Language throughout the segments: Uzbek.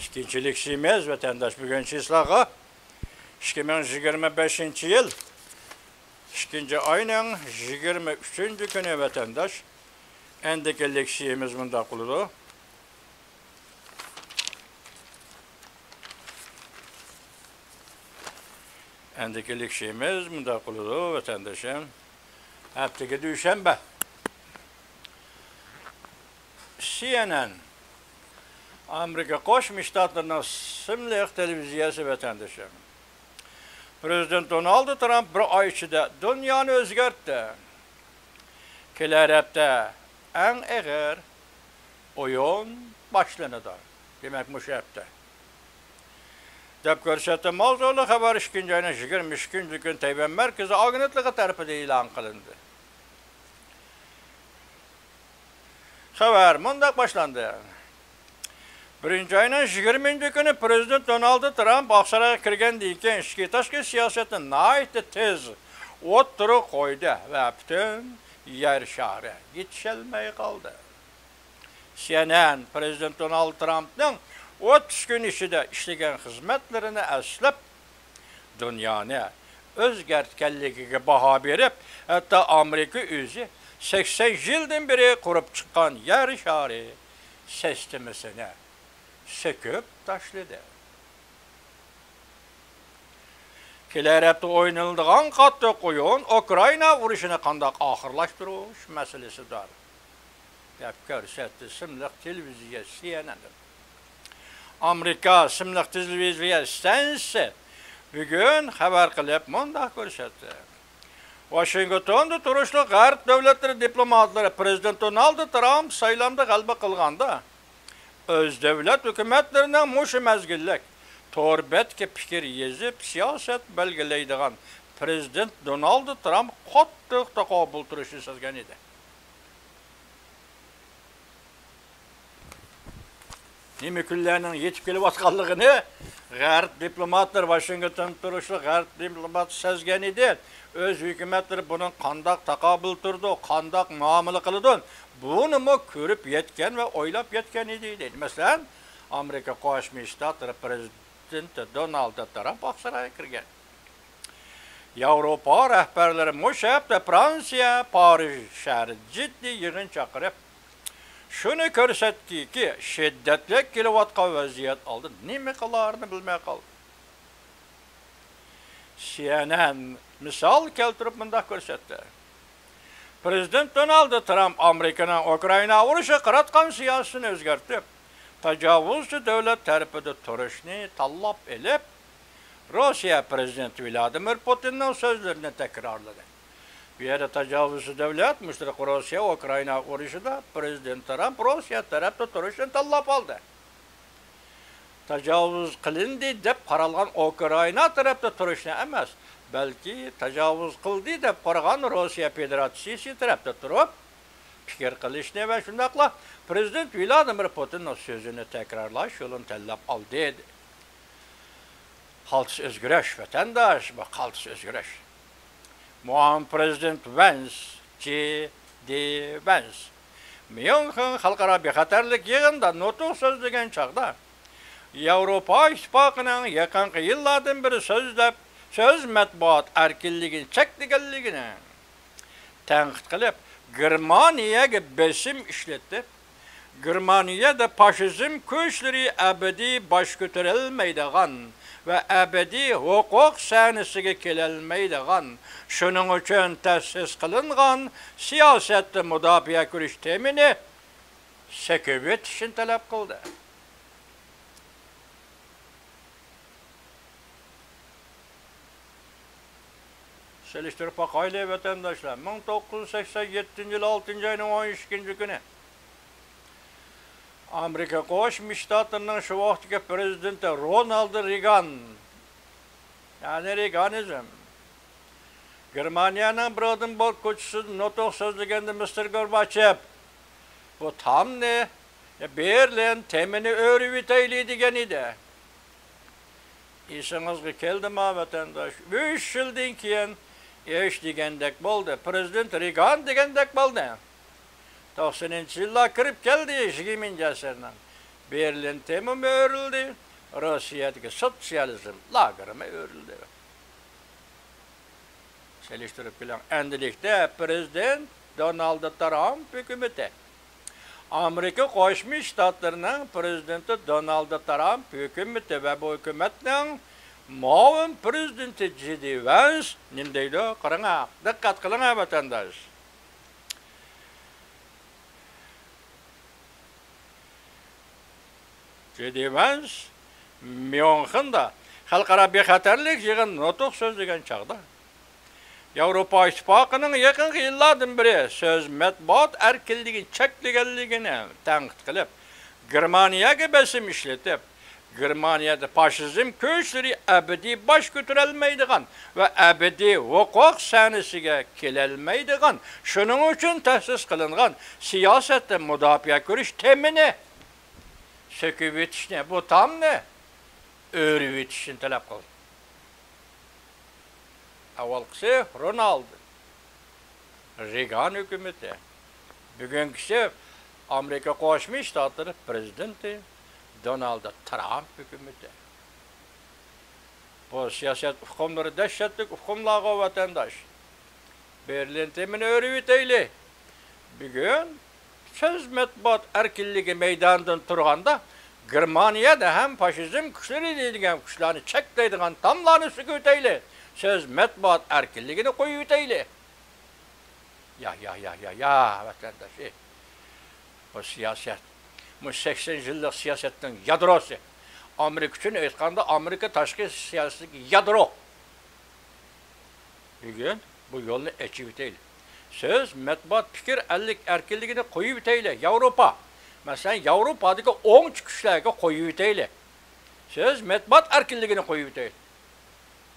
İkincilikçimiz vatandaş bugünkü islaha 2025 yıl 2. ayının 23. günü vatandaş endikilikçimiz bunda kuludu. Endikilikçimiz bunda kuludu vatandaşım. Haftaki düşenbe. CNN Amerika Koşmuş Ştatlarının simlik televizyası vatandaşım. Prezident Donald Trump bir ay içinde dünyanı özgertti. Kilerepte en eğer oyun başlanıdı. Demek müşepte. Dep görsettim mavzulu haber 2. ayının 22. gün Tayvan merkezi agnetliği tarafı ilan kılındı. Haber mundak başlandı. 1. ayının 20. günü Prezident Donald Trump Aksaray'a kirgen deyken taşkı siyasetin naiti tez otturu koydu ve bütün yer şahri yetişelmeye kaldı. CNN Prezident Donald Trump'ın 30 gün içinde işlegen hizmetlerini eslep dünyanı özgertkenliğine baha verip hatta Amerika özü 80 yıldan beri kurup çıkan yer şahri sistemesine söküp taşladı. Kilerepte oynaldığın katı oyun Ukrayna vuruşunu kandak ahırlaştırmış meselesi dar. Dep görsetti simlik televizyon CNN'dir. Amerika simlik televizyon sensi bugün haber kılıp munda görsetti. Washington'da turuşlu G'arb devletleri diplomatları Prezident Donald Trump saylamda galba kılganda öz devlet hükümetlerinden muşu mezgillik torbetki fikir yezip siyaset belgeleydiğen Prezident Donald Trump qattiq taqabul turuşu sezgen idi. Nimiküllerinin yetip kelip atqanlığını G'arb diplomatlar Washington turuşlu G'arb diplomat sezgen idi. Öz hükümetleri bunun kandak takabül turdu, kandak muamele kılıdın. Bunu mu körüp yetken ve oylap yetken idi. Mesela Amerika Koşmuş Ştatları Prezidenti Donald Trump Aksaray'a kirgen. Avrupa rehberleri muşep de Fransa, Paris şehri ciddi yığın çakırıp şunu körsetki ki şiddetli kilovatqa vaziyet aldı. Nime kılarını bilmeye kaldı. CNN misal keltirip bunda görsetti. Prezident Donald Trump Amerika'nın Ukrayna vuruşu kıratkan siyasını özgertip, tecavüzcü devlet terpide turuşunu tallap elip, Rusya Prezidenti Vladimir Putin'in sözlerini tekrarladı. Bir yere tecavüzcü devlet, müşterik Rusya Ukrayna vuruşu da Prezident Trump Rusya terpide turuşunu tallap aldı. Tecavüz kılındı dep qaralgan Ukrayna tarafta turuşunu emas, belki tecavüz kıldı dep qaralgan Rusya Federatsiyasi tarafta turup fikir qilishni ve shundaqla Prezident Vladimir Putin'in sözünü tekrarlash yolunu tellap aldı dedi. Qaltis özgüreş vatandaş, bu qaltis özgüreş. Muam Prezident Vance, J.D. Vance, München Xalqaro bexatarlik yig'inida nutq so'zlagan chaqda Avrupa İttifaqının yakınki yıllardan beri söz matbuat erkinliğini çektiğini tenkit kılıp Germaniyaga besim işletti. Germaniyada faşizm güçleri ebedi baş götürülmeydiğen ve ebedi hukuk sahnesiga kelilmeydiğen şunun için tesis kılıngan siyasette müdafaa kürüş temini sekübet için talep kıldı. Seliştirip bakaylı vatandaşlar, 1987 yıl 6. ayının 12. günü Amerika Koşmuş Ştatlarının şu vaxtki prezidenti Ronald Reagan, yani Reaganizm, Germaniyanın bir adım bol koçusu notuq sözlegende Mr. Gorbachev, bu tam ne? Berlin temini örüviteyli degen idi. İşinizge keldi ma vatandaş, 3 yıldan keyin iş degendek boldu. Prezident Reagan degendek boldu. 90-yıllar kirip geldi 20. asırdan. Berlin temimi örüldü. Rusya'daki sosyalizm lagerime örüldü. Seliştirip bilen endilikte Prezident Donald Trump hükümeti. Amerika Koşmuş Ştatlarının Prezidenti Donald Trump hükümeti ve bu hükümetin muavin Prezidenti J.D. Vance nindeydi? Qarana, dikkat kılın vatandaş. J.D. Vance München'da Halkara Bexaterlik yığın notuk söz degan çağda Avrupa İttifaqının yakın yıllardan beri söz matbuat erkinligini çekligenligini tanqid qilib, Germaniyaga besim işletip, Germaniyada faşizm köçleri ebedi baş götürelmeydigan ve ebedi hukuk sahnesiga kelelmeydigan, şunun için tahsis kılıngan siyasette müdafiye görüş temini söküp yetişine, bu tam ne? Öğrü yetişini talep kılın. Avvalkisi Ronald Reagan hükümeti. Bugünkisi Amerika Koşmuş Ştatları Prezidenti Donald Trump hükümeti. Bu siyaset hukumları dehşetlik hukumlağı vatandaş. Berlin temini örüvüteyle. Bugün söz matbuat erkinliği meydandan turganda Germaniyada hem faşizm güçleri deydigan güçlerini çekleydigan tamlarını süküteyle. Söz matbuat erkinliğini koyuteyle. Ya vatandaş. Bu siyaset. Bu 80 yıllık siyasetin yadrosu. Amerika için aytkanda Amerika taşkı siyaseti yadro. Bugün bu yolunu eçiveteyle. Söz matbuat fikir erkinliğini koyuteyle. Avrupa. Mesela Avrupa'daki 10 çıkışlarga koyuteyle. Söz matbuat erkinliğini koyuteyle.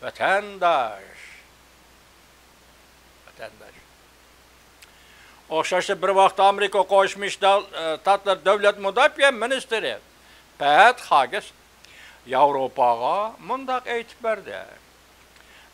Vatandaş. Oxşaşlı bir vaxt Amerika Koşmuş Ştatlar Devlet Müdafiə Ministeri Pat Haggis Avropaga mundaq aytib berdi.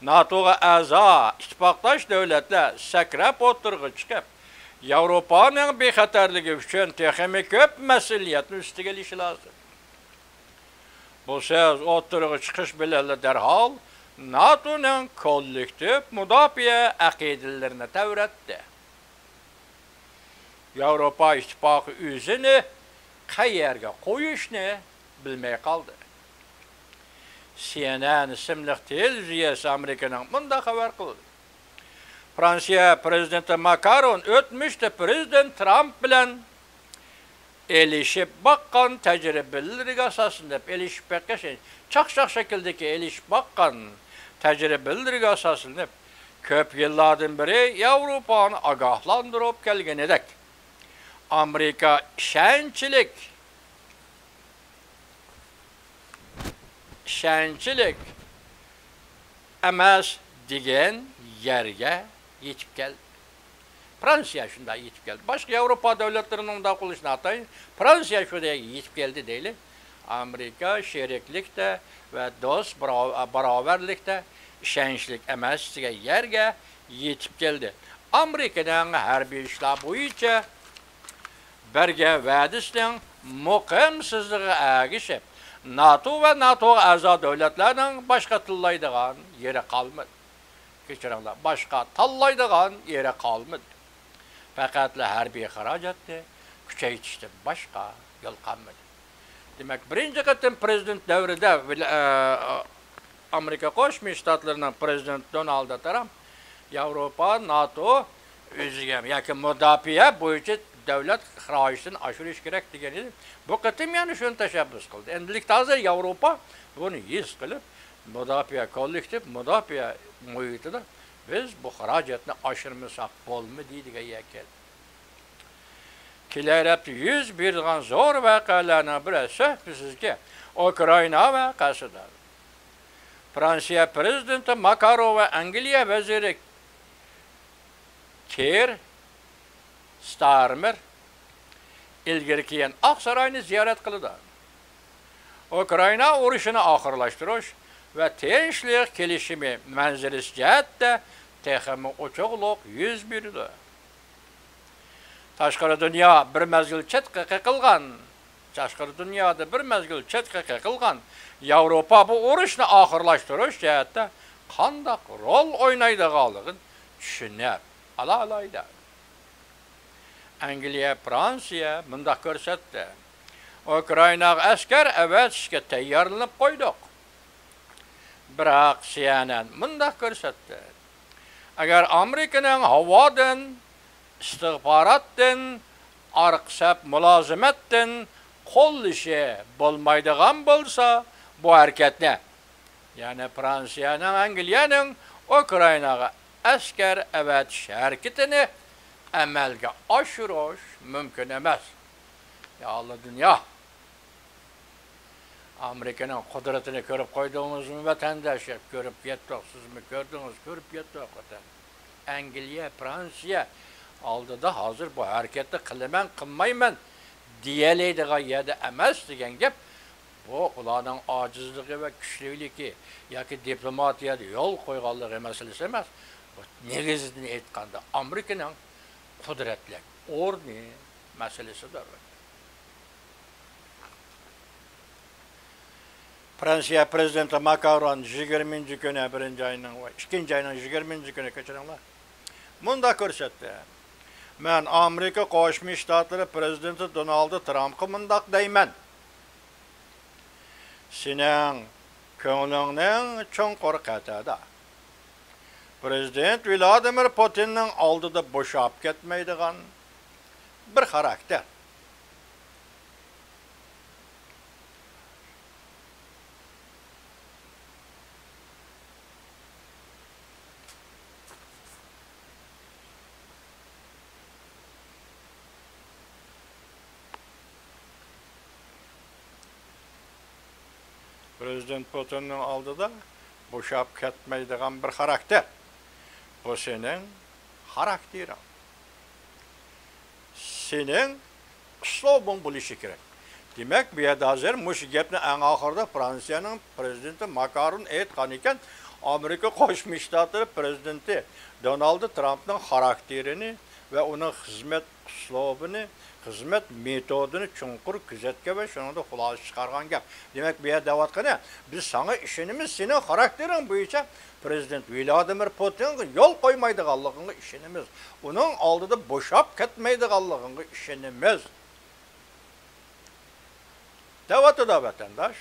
NATO'ga a'zo ittifoqdosh davlatlar sakrab o'tirg'i chiqib, Avropaning bexatarligi uchun texnik ko'p mas'uliyatni ustiga olishi lozim. Bu so'z o'tirg'i chiqish bilan darhol NATO'ning kollektiv müdafiə aqidalarini tavratdi. Avrupa İttifaqı özünü qayerga qo'yishni bilmay qoldi. CNN ismli televiziyasi Amerikaning bunda xabar qildi. Fransiya prezidenti Macron o'tmishda prezident Trump bilan elishib baqqan tajribalariga asosida elishib baqqan chaqchaq shakldagi elishib baqqan tajribalariga asosida ko'p yillardan beri Avrupani ogohlantirib kelgan edik. Amerika ishonchlik emas degan yerga yetib keldi. Fransiya shunday yetib keldi. Boshqa Avropa davlatlarining unda qilishini atayın. Fransiya shunday yetib keldi deyli. Amerika sheriklikda va do'st barobarlikda ishonchlik emas degan yerga yetib keldi. Amerikaning harbiy ishlar bo'yicha berge va'dasining muqimsizligi agishib, NATO ve NATO a'zo davlatlarning boshqa tillaydigan yeri qolmadi. Kechiringlar, boshqa tanlaydigan yeri qolmadi. Faqat harbiy xarajatni kuchaytirishdan boshqa yo'l qolmadi. Demak, birinchi qatim prezident davrida Amerika Qo'shma Shtatlarining prezidenti Donald Trump Avropa, NATO o'ziga yoki mudofaa bo'yicha davlat xarajatini oshirish kerak degan edi. Bu qatim yana shuni tashabbus qildi. Endilikda hozir Avropa buni his qilib, mudofaa kollektiv mudofaa muhitida biz bu xarajatni oshirmasak bo'lmaydi degan ekan. Kelayapti 100 bergan zo'r voqealarning birisi sizga Ukraina voqeasidir. Fransiya prezidenti Macron va Angliya vaziri Keir Starmer ilgari keyin Oqsaroyni ziyorat qildi. Ukraina urushini oxirlashtirish va tinchlik kelishimi manzilasi jihatda texmi ochiqlik yuz berdi. Tashqari dunyo bir mazgil chetqa qilgan Tashqi dunyoda bir mezgil chetqa qilgan Yevropa bu urushni oxirlashtirish jihatda qanday rol o'ynaydiganligini tushunib olaydi. Angliya, Fransiya bunda ko'rsatdi. Ukrainaga askar avatishga tayyorlanib qo'ydik. Biroq CNN bunda ko'rsatdi. Agar Amerikaning havodan, istixborotdan, arqsab mulozimatdan qo'llashi bo'lmaydigan bo'lsa, bu harakatni, ya'ni Fransiyaning, Angliyaning Ukrainaga askar avatish harakatini amalga oshirish mumkin emas. Ya Allah dünya. Amerika'nın kudretini görüp koyduğunuz mu vatandaş? Görüp yettik, siz mi gördünüz? Görüp yettik. Angliya, Fransiya aldı da hazır bu harekette kılman kılmayman diyeleydiğe ya da emez diyen gep bu ulanın acizliği ve güçlülüğü ya ki diplomatiyada yol koyganlığı meselesi emez. Bu negizini etkanda Amerika'nın kudretli orni meselesidir. Fransiya prezidenti Macron 20. günü 1. ayının 2. ayının 20. günü keçirenler. Bunda ko'rsatdi. Men Amerika Qo'shma Shtatlari prezidenti Donald Trumpga mundaq deyman. Sening ko'nglingning cho'nqur qatada. Prezident Vladimir Putinning oldida bo'shab ketmaydigan bir xarakter. Prezident Putin'in aldıda boşap ketmeydiğen bir karakter. Bu senin karakterin. Senin üslubun buluşu gerek. Demek bir yerde hazır, muş gepni en ahırda Fransa'nın prezidenti Macron etkan iken Amerika Qo'shma Shtatlari prezidenti Donald Trump'ın karakterini ve onun hizmet üslubunu, hizmet metodunu çunqur küzetke ve şunu da xulosa chiqargan gap. Demek bir yerda deyotgani, biz sana işinimiz senin karakterin bo'yicha Prezident Vladimir Putinga yo'l qo'ymaydiganligingga ishonamiz. Uning oldida bo'shab ketmaydiganligingga ishonamiz. Deyotdi vatandosh.